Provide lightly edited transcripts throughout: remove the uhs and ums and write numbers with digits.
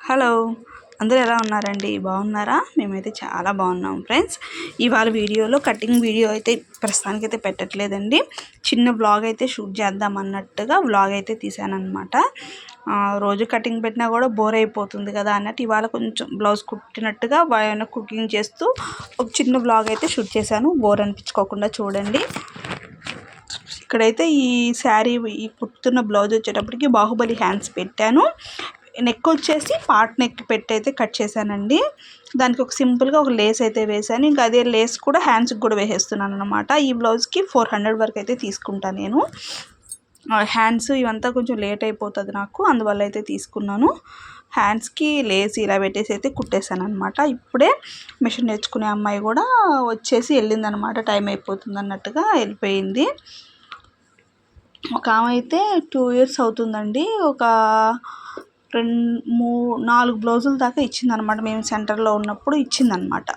Hello, అందరూ ఎలా ఉన్నారండి? బాగున్నారా? మేమైతే చాలా బాగున్నాం ఫ్రెండ్స్. ఇవాళ వీడియోలో కటింగ్ వీడియో అయితే ప్రస్తుతానికైతే పెట్టట్లేదండి. చిన్న వ్లాగ్ అయితే షూట్ చేద్దాం అన్నట్టుగా వ్లాగ్ అయితే తీసానమాట. రోజు కటింగ్ పెట్టినా కూడా బోర్ అయిపోతుంది కదా అన్నట్టు ఇవాళ కొంచెం బ్లౌజ్ కుట్టినట్టుగా కుకింగ్ చేస్తూ ఒక చిన్న వ్లాగ్ అయితే షూట్ చేశాను. బోర్ అనిపించుకోకుండా చూడండి. ఇక్కడైతే ఈ శారీ ఈ కుట్టుతున్న బ్లౌజ్ వచ్చేటప్పటికి బాహుబలి హ్యాండ్స్ పెట్టాను. నెక్ వచ్చేసి పార్ట్ నెక్ పెట్టి అయితే కట్ చేశానండి. దానికి ఒక సింపుల్గా ఒక లేస్ అయితే వేసాను. ఇంకా అదే లేస్ కూడా హ్యాండ్స్కి కూడా వేసేస్తున్నాను అనమాట. ఈ బ్లౌజ్కి 400 వరకు అయితే తీసుకుంటాను నేను. హ్యాండ్స్ ఇవంతా కొంచెం లేట్ అయిపోతుంది నాకు, అందువల్ల అయితే తీసుకున్నాను. హ్యాండ్స్కి లేస్ ఇలా పెట్టేసి అయితే కుట్టేశాను అనమాట. ఇప్పుడే మిషన్ నేర్చుకునే అమ్మాయి కూడా వచ్చేసి వెళ్ళిందనమాట. టైం అయిపోతుంది అన్నట్టుగా వెళ్ళిపోయింది. ఒక ఆమె అయితే 2 years అవుతుందండి. ఒక 4 బ్లౌజుల దాకా ఇచ్చిందనమాట. మేము సెంటర్లో ఉన్నప్పుడు ఇచ్చిందనమాట.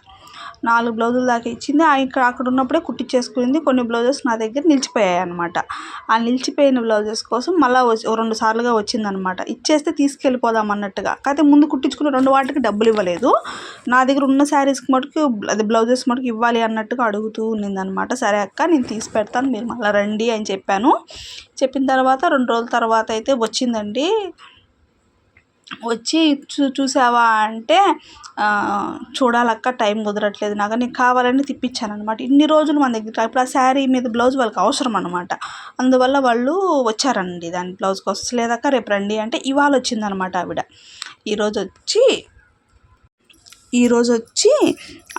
4 బ్లౌజుల దాకా ఇచ్చింది. అక్కడ ఉన్నప్పుడే కుట్టించేసుకుంది. కొన్ని బ్లౌజెస్ నా దగ్గర నిలిచిపోయాయి అనమాట. ఆ నిలిచిపోయిన బ్లౌజెస్ కోసం మళ్ళీ 2 సార్లుగా వచ్చిందనమాట. ఇచ్చేస్తే తీసుకెళ్ళిపోదాం అన్నట్టుగా. కాకపోతే ముందు కుట్టించుకున్న 2 వాటికి డబ్బులు ఇవ్వలేదు. నా దగ్గర ఉన్న శారీస్కి మటుకు అది బ్లౌజెస్ మటుకు ఇవ్వాలి అన్నట్టుగా అడుగుతూ ఉన్నిందనమాట. సరే అక్క, నేను తీసి పెడతాను, మీరు మళ్ళీ రండి అని చెప్పాను. చెప్పిన తర్వాత 2 రోజుల తర్వాత అయితే వచ్చిందండి. వచ్చి చూసావా అంటే, చూడాలక్క, టైం కుదరట్లేదు నాకు, నీకు కావాలని తిప్పించాను అనమాట. ఇన్ని రోజులు మన దగ్గర ఇప్పుడు ఆ శారీ మీద బ్లౌజ్ వాళ్ళకి అవసరం అనమాట. అందువల్ల వాళ్ళు వచ్చారండి దాని బ్లౌజ్ కోసం. లేదక్క రేపు రండి అంటే ఇవాళ వచ్చిందనమాట ఆవిడ. ఈరోజు వచ్చి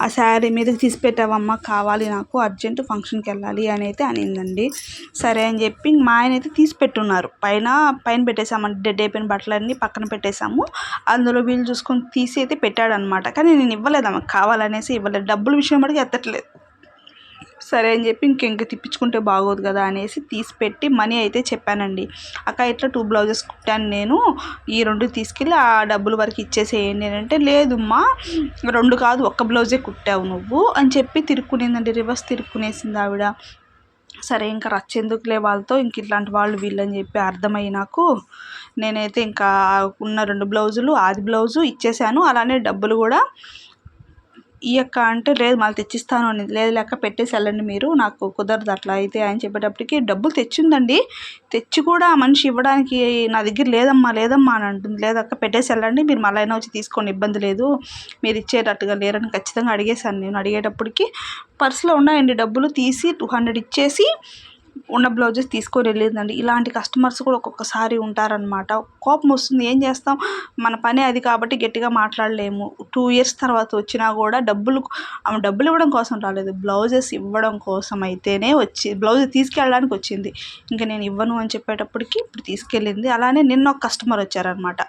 ఆ శారీ మీదకి తీసి పెట్టావమ్మ, కావాలి నాకు, అర్జెంటు ఫంక్షన్కి వెళ్ళాలి అని అయితే అనిందండి. సరే అని చెప్పి మా ఆయన అయితే తీసి పెట్టున్నారు. పైన పెట్టేసామండి. డెడ్ అయిపోయిన బట్టలన్నీ పక్కన పెట్టేశాము. అందులో వీళ్ళు చూసుకొని తీసి అయితే పెట్టాడనమాట. కానీ నేను ఇవ్వలేదు, కావాలనేసి ఇవ్వలేదు. డబ్బుల విషయం మటుకు ఎత్తట్లేదు. సరే అని చెప్పి ఇంక తిప్పించుకుంటే బాగోదు కదా అనేసి తీసి పెట్టి మనీ అయితే చెప్పానండి. అక్క, ఇట్లా 2 బ్లౌజెస్ కుట్టాను నేను, ఈ 2 తీసుకెళ్ళి ఆ డబ్బుల వరకు ఇచ్చేసేయండి అంటే, లేదుమ్మా 2 కాదు, 1 బ్లౌజే కుట్టావు నువ్వు అని చెప్పి తిరుక్కునేందండి. రివర్స్ తిరుక్కునేసింది ఆవిడ. సరే ఇంకా రచ్చెందుకులే వాళ్ళతో, ఇంక ఇట్లాంటి వాళ్ళు వీళ్ళని చెప్పి అర్థమయ్యి నాకు, నేనైతే ఇంకా ఉన్న 2 బ్లౌజులు, ఆది బ్లౌజు ఇచ్చేసాను. అలానే డబ్బులు కూడా ఈ అక్క అంటే, లేదు మళ్ళీ తెచ్చిస్తాను అని. లేదు లెక్క పెట్టేసి వెళ్ళండి మీరు, నాకు కుదరదు అట్లా అయితే అని చెప్పేటప్పటికి డబ్బులు తెచ్చిందండి. తెచ్చి కూడా ఆ మనిషి ఇవ్వడానికి నా దగ్గర లేదమ్మా అని అంటుంది. లేదక్క, పెట్టేసి వెళ్ళండి, మీరు మళ్ళీ అయినా వచ్చి తీసుకోండి, ఇబ్బంది లేదు, మీరు ఇచ్చేటట్టుగా లేరని ఖచ్చితంగా అడిగేశాను నేను. అడిగేటప్పటికి పర్సులో ఉన్నాయండి డబ్బులు, తీసి 200 ఇచ్చేసి ఉన్న బ్లౌజెస్ తీసుకొని వెళ్ళిందండి. ఇలాంటి కస్టమర్స్ కూడా ఒక్కొక్కసారి ఉంటారనమాట. కోపం వస్తుంది, ఏం చేస్తాం, మన పని అది కాబట్టి గట్టిగా మాట్లాడలేము. 2 years తర్వాత వచ్చినా కూడా డబ్బులు ఇవ్వడం కోసం రాలేదు, బ్లౌజెస్ ఇవ్వడం కోసం అయితేనే బ్లౌజ్ తీసుకెళ్ళడానికి వచ్చింది. ఇంకా నేను ఇవ్వను అని చెప్పేటప్పటికి ఇప్పుడు తీసుకెళ్ళింది. అలానే నిన్న ఒక కస్టమర్ వచ్చారనమాట.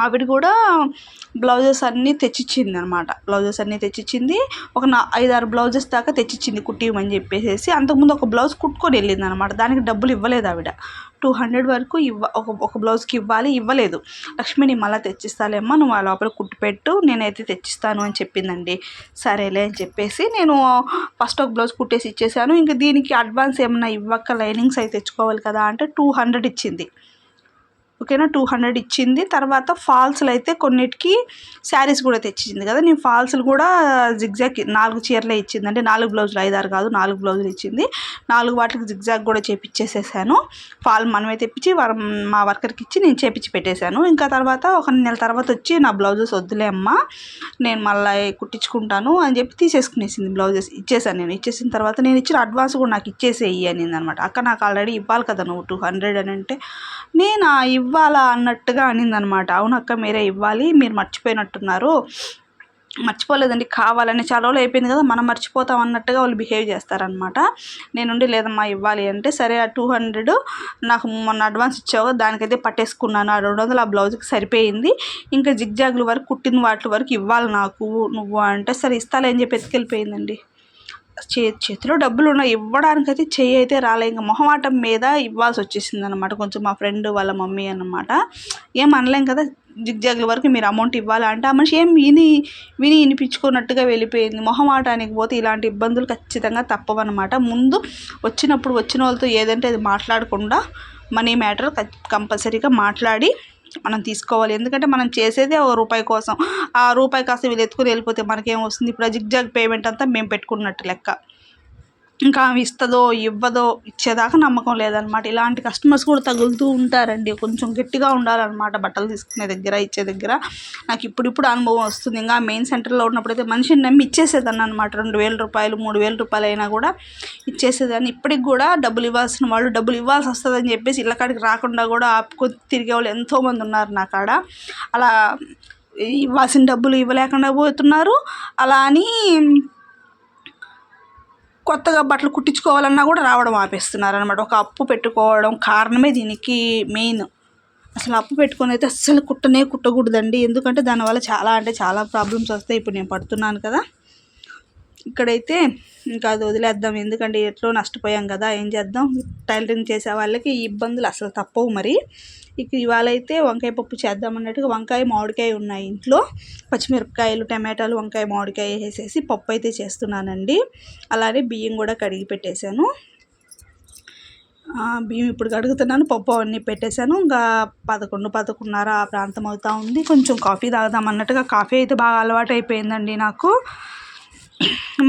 ఆవిడ కూడా బ్లౌజెస్ అన్నీ తెచ్చిచ్చింది అనమాట. ఒక 5-6 బ్లౌజెస్ దాకా తెచ్చిచ్చింది కుట్టిమని చెప్పేసి. అంతకుముందు ఒక బ్లౌజ్ కుట్టుకొని వెళ్ళింది అనమాట. దానికి డబ్బులు ఇవ్వలేదు ఆవిడ. 200 వరకు ఒక బ్లౌజ్కి ఇవ్వలేదు. లక్ష్మి, నేను మళ్ళీ తెచ్చిస్తాలేమ్మా, నువ్వు ఆ లోపల కుట్టి పెట్టు, నేనైతే తెచ్చిస్తాను అని చెప్పిందండి. సరేలే అని చెప్పేసి నేను ఫస్ట్ ఒక బ్లౌజ్ కుట్టేసి ఇచ్చేసాను. ఇంకా దీనికి అడ్వాన్స్ ఏమన్నా ఇవ్వక, లైనింగ్స్ అయితే తెచ్చుకోవాలి కదా అంటే 200 ఇచ్చింది. ఓకేనా, 200 ఇచ్చింది. తర్వాత ఫాల్స్లు అయితే కొన్నిటికి శారీస్ కూడా తెచ్చింది కదా, నేను ఫాల్స్లు కూడా జిగ్జాగ్ 4 చీరలే ఇచ్చింది. అంటే 4 బ్లౌజులు, 5-6 కాదు, 4 బ్లౌజులు ఇచ్చింది. 4 వాటికి జిగ్జాగ్ కూడా చేపించేసేసాను. ఫాల్ మనమే తెప్పించి మా వర్కర్కి ఇచ్చి నేను చేపించి పెట్టేశాను. ఇంకా తర్వాత ఒక నెల తర్వాత వచ్చి, నా బ్లౌజెస్ వద్దులే అమ్మా, నేను మళ్ళీ కుట్టించుకుంటాను అని చెప్పి తీసేసుకునేసింది బ్లౌజెస్. ఇచ్చేసాను నేను. ఇచ్చేసిన తర్వాత నేను ఇచ్చిన అడ్వాన్స్ కూడా నాకు ఇచ్చేసేయి అనింది అనమాట. అక్క, నాకు ఆల్రెడీ ఇవ్వాలి కదా నువ్వు 200 అని అంటే, నేను ఇవ్వాలా అన్నట్టుగా అనిందనమాట. అవునక్క, మీరే ఇవ్వాలి, మీరు మర్చిపోయినట్టున్నారు. మర్చిపోలేదండి, కావాలని, చాలా రోజులు అయిపోయింది కదా, మనం మర్చిపోతాం అన్నట్టుగా వాళ్ళు బిహేవ్ చేస్తారనమాట. నేనుండి లేదమ్మా ఇవ్వాలి అంటే, సరే ఆ 200 నాకు మొన్న అడ్వాన్స్ ఇచ్చావు, దానికైతే పట్టేసుకున్నాను. ఆ 200 ఆ బ్లౌజ్కి సరిపోయింది. ఇంకా జిగ్జాగ్ల వరకు కుట్టిన వాటి వరకు ఇవ్వాలి నాకు నువ్వు అంటే, సరే ఇస్తాలే అని చెప్పి ఎత్తుకెళ్ళిపోయిందండి. చేతిలో డబ్బులు ఉన్నాయి, ఇవ్వడానికైతే చెయ్యి అయితే రాలే. ఇంకా మొహమాటం మీద ఇవ్వాల్సి వచ్చేసింది అనమాట. కొంచెం మా ఫ్రెండ్ వాళ్ళ మమ్మీ అన్నమాట. ఏం అనలేం కదా, జిగ్జాగ్ల వరకు మీరు అమౌంట్ ఇవ్వాలా అంటే, ఆ మనిషి ఏం వినిపించుకున్నట్టుగా వెళ్ళిపోయింది. మొహమాటానికి పోతే ఇలాంటి ఇబ్బందులు ఖచ్చితంగా తప్పవన్నమాట. ముందు వచ్చిన వాళ్ళతో ఏదంటే అది మాట్లాడకుండా, మనీ మ్యాటర్ కంపల్సరీగా మాట్లాడి మనం తీసుకోవాలి. ఎందుకంటే మనం చేసేదే ఒక రూపాయి కోసం. ఆ రూపాయి కాస్త వీళ్ళు ఎత్తుకుని వెళ్ళిపోతే మనకేం వస్తుంది? ఇప్పుడు ఆ జిగ్జాగ్ పేమెంట్ అంతా మేము పెట్టుకున్నట్టు లెక్క. ఇంకా ఆమె ఇస్తుందో ఇవ్వదో ఇచ్చేదాకా నమ్మకం లేదనమాట. ఇలాంటి కస్టమర్స్ కూడా తగులుతూ ఉంటారండి. కొంచెం గట్టిగా ఉండాలన్నమాట బట్టలు తీసుకునే దగ్గర, ఇచ్చే దగ్గర. నాకు ఇప్పుడిప్పుడు అనుభవం వస్తుంది. ఇంకా మెయిన్ సెంటర్లో ఉన్నప్పుడైతే మనిషిని నమ్మి ఇచ్చేసేదాన్ని అనమాట. 2,000 రూపాయలు 3,000 రూపాయలు అయినా కూడా ఇచ్చేసేదాన్ని. ఇప్పటికి కూడా డబ్బులు ఇవ్వాల్సిన వాళ్ళు డబ్బులు ఇవ్వాల్సి వస్తుందని చెప్పేసి ఇళ్ళకాడికి రాకుండా కూడా ఆపుకొని తిరిగే వాళ్ళు ఎంతోమంది ఉన్నారు నా కాడ. అలా ఇవ్వాల్సిన డబ్బులు ఇవ్వలేకుండా పోతున్నారు. అలా అని కొత్తగా బట్టలు కుట్టించుకోవాలన్నా కూడా రావడం ఆపేస్తున్నారు అనమాట. ఒక అప్పు పెట్టుకోవడం కారణమే దీనికి మెయిన్. అసలు అప్పు పెట్టుకొని అయితే అస్సలు కుట్టకూడదండి. ఎందుకంటే దానివల్ల చాలా అంటే చాలా ప్రాబ్లమ్స్ వస్తాయి. ఇప్పుడు నేను పడుతున్నాను కదా, ఇక్కడైతే ఇంకా అది వదిలేద్దాం. ఎందుకంటే ఎట్లో నష్టపోయాం కదా, ఏం చేద్దాం. టైలరింగ్ చేసే వాళ్ళకి ఈ ఇబ్బందులు అసలు తప్పవు. మరి ఇక ఇవాళ అయితే వంకాయ పప్పు చేద్దాం అన్నట్టుగా వంకాయ మామిడికాయ ఉన్నాయి ఇంట్లో. పచ్చిమిరపకాయలు, టమాటాలు, వంకాయ మామిడికాయ వేసేసి పప్పు అయితే చేస్తున్నానండి. అలానే బియ్యం కూడా కడిగి పెట్టేశాను. బియ్యం ఇప్పుడు కడుగుతున్నాను, పప్పు అవన్నీ పెట్టేశాను. ఇంకా 11:30 ఆ ప్రాంతం అవుతూ ఉంది. కొంచెం కాఫీ తాగుదాం అన్నట్టుగా కాఫీ అయితే బాగా అలవాటు అయిపోయిందండి నాకు.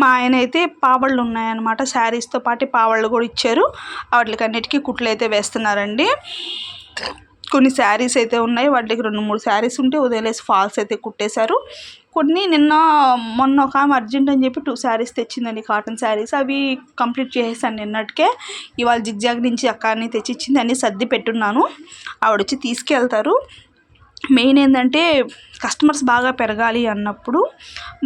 మా ఆయన అయితే పావళ్ళు ఉన్నాయన్నమాట. శారీస్తో పాటు పావళ్ళు కూడా ఇచ్చారు. వాటికన్నిటికీ కుట్లు అయితే వేస్తున్నారండి. కొన్ని శారీస్ అయితే ఉన్నాయి, వాటికి 2-3 శారీస్ ఉంటే ఉదయలేసి ఫాల్స్ అయితే కుట్టేశారు. కొన్ని మొన్న ఒక ఆమె అర్జెంట్ అని చెప్పి 2 శారీస్ తెచ్చిందండి, కాటన్ శారీస్. అవి కంప్లీట్ చేసేసాను నిన్నటికే. ఇవాళ జిగ్జాగ్ నుంచి అక్కడిని తెచ్చిచ్చింది, అన్నీ సర్ది పెట్టున్నాను. ఆవిడ వచ్చి తీసుకెళ్తారు. మెయిన్ ఏంటంటే కస్టమర్స్ బాగా పెరగాలి అన్నప్పుడు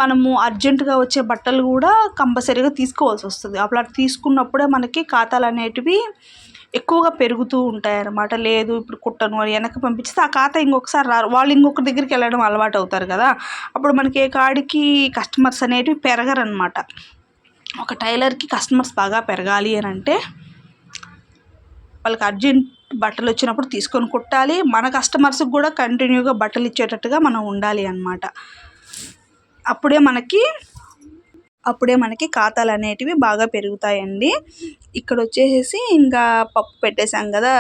మనము అర్జెంటుగా వచ్చే బట్టలు కూడా కంపల్సరీగా తీసుకోవాల్సి వస్తుంది. అప్పుడు తీసుకున్నప్పుడే మనకి ఖాతాలు అనేటివి ఎక్కువగా పెరుగుతూ ఉంటాయి అన్నమాట. లేదు ఇప్పుడు కుట్టను అని వెనక్కి పంపించితే ఆ ఖాతా ఇంకొకసారి రారు, వాళ్ళు ఇంకొక దగ్గరికి వెళ్ళడం అలవాటు అవుతారు కదా. అప్పుడు మనకి ఏ కాడికి కస్టమర్స్ అనేటివి పెరగరనమాట. ఒక టైలర్కి కస్టమర్స్ బాగా పెరగాలి అని అంటే వాళ్ళకి అర్జెంట్ బట్టలు వచ్చినప్పుడు తీసుకొని కుట్టాలి. మన కస్టమర్స్కి కూడా కంటిన్యూగా బట్టలు ఇచ్చేటట్టుగా మనం ఉండాలి అన్నమాట. అప్పుడే మనకి ఖాతాలు అనేటివి బాగా పెరుగుతాయండి. ఇక్కడ వచ్చేసి ఇంకా పప్పు పెట్టేశాం కదా,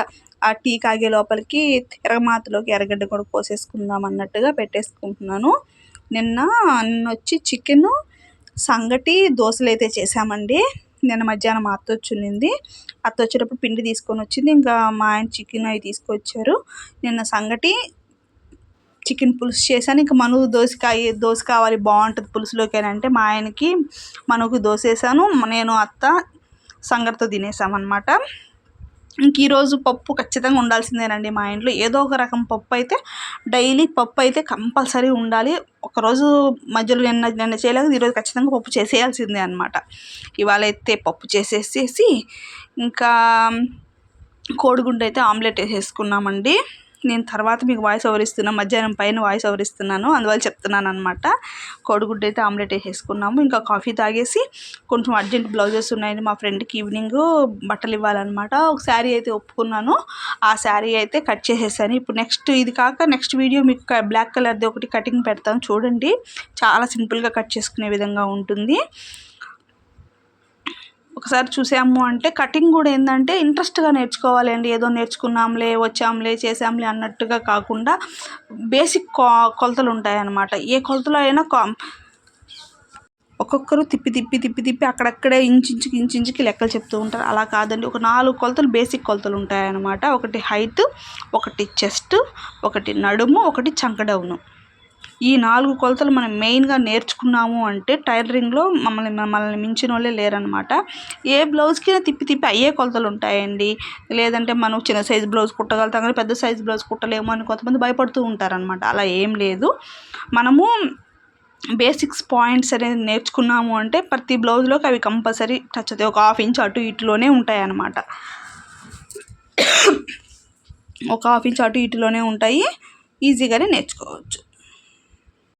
ఆ టీ కాగే లోపలికి తిరగమాతలోకి ఎర్రగడ్డ కూడా కోసేసుకుందాం అన్నట్టుగా పెట్టేసుకుంటున్నాను. నిన్న వచ్చి చికెను, సంగటి, దోశలు అయితే చేసామండి. నిన్న మధ్యాహ్నం మా అత్త వచ్చింది. అత్త వచ్చేటప్పుడు పిండి తీసుకొని వచ్చింది. ఇంకా మా ఆయన చికెన్ అవి తీసుకొచ్చారు. నిన్న సంగటి, చికెన్ పులుసు చేశాను. ఇంకా మనుగు దోశ కావాలి బాగుంటుంది పులుసులోకి అని అంటే మా ఆయనకి మనుగు దోశ వేసాను. నేను అత్త సంగటితో తినేసామన్నమాట. ఇంక ఈరోజు పప్పు ఖచ్చితంగా ఉండాల్సిందేనండి మా ఇంట్లో. ఏదో ఒక రకం పప్పు అయితే డైలీ పప్పు అయితే కంపల్సరీ ఉండాలి. ఒకరోజు మధ్యలో నిన్న చేయలేదు, ఈరోజు ఖచ్చితంగా పప్పు చేసేయాల్సిందే అనమాట. ఇవాళ అయితే పప్పు చేసేసి ఇంకా కోడిగుడ్డు అయితే ఆమ్లెట్ వేసేసుకున్నామండి. నేను తర్వాత మీకు వాయిస్ ఓవర్ ఇస్తున్నాను, మధ్యాహ్నం పైన వాయిస్ ఓవర్ ఇస్తున్నాను, అందువల్ల చెప్తున్నాను అనమాట. కోడిగుడ్డు అయితే ఆమ్లెట్ వేసేసుకున్నాము. ఇంకా కాఫీ తాగేసి కొంచెం అర్జెంట్ బ్లౌజెస్ ఉన్నాయండి. మా ఫ్రెండ్కి ఈవినింగ్ బట్టలు ఇవ్వాలన్నమాట. ఒక శారీ అయితే ఒప్పుకున్నాను, ఆ శారీ అయితే కట్ చేసేసాను. ఇప్పుడు ఇది కాక నెక్స్ట్ వీడియో మీకు బ్లాక్ కలర్ది ఒకటి కటింగ్ పెడతాను చూడండి. చాలా సింపుల్గా కట్ చేసుకునే విధంగా ఉంటుంది. ఒకసారి చూసాము అంటే కటింగ్ కూడా ఏంటంటే ఇంట్రెస్ట్గా నేర్చుకోవాలండి. ఏదో నేర్చుకున్నాంలే, వచ్చాంలే, చేసాంలే అన్నట్టుగా కాకుండా బేసిక్ కొలతలు ఉంటాయన్నమాట. ఏ కొలతలో అయినా ఒక్కొక్కరు తిప్పి అక్కడక్కడే ఇంచుకి లెక్కలు చెప్తూ ఉంటారు. అలా కాదండి, ఒక 4 కొలతలు బేసిక్ కొలతలు ఉంటాయన్నమాట. ఒకటి హైట్, ఒకటి చెస్ట్, ఒకటి నడుము, ఒకటి చంకడౌను. ఈ 4 కొలతలు మనం మెయిన్గా నేర్చుకున్నాము అంటే టైలరింగ్లో మనల్ని మించిన వాళ్ళే లేరనమాట. ఏ బ్లౌజ్కి తిప్పి అయ్యే కొలతలు ఉంటాయండి. లేదంటే మనం చిన్న సైజు బ్లౌజ్ కుట్టగలుగుతాం కానీ పెద్ద సైజు బ్లౌజ్ కుట్టలేము అని కొంతమంది భయపడుతూ ఉంటారనమాట. అలా ఏం లేదు, మనము బేసిక్స్ పాయింట్స్ అనేది నేర్చుకున్నాము అంటే ప్రతి బ్లౌజ్లోకి అవి కంపల్సరీ టచ్ అవుతాయి. ఒక 1/2 ఇంచ్ అటు ఇటులోనే ఉంటాయి అన్నమాట. ఒక 1/2 ఇంచ్ అటు ఇటులోనే ఉంటాయి, ఈజీగానే నేర్చుకోవచ్చు.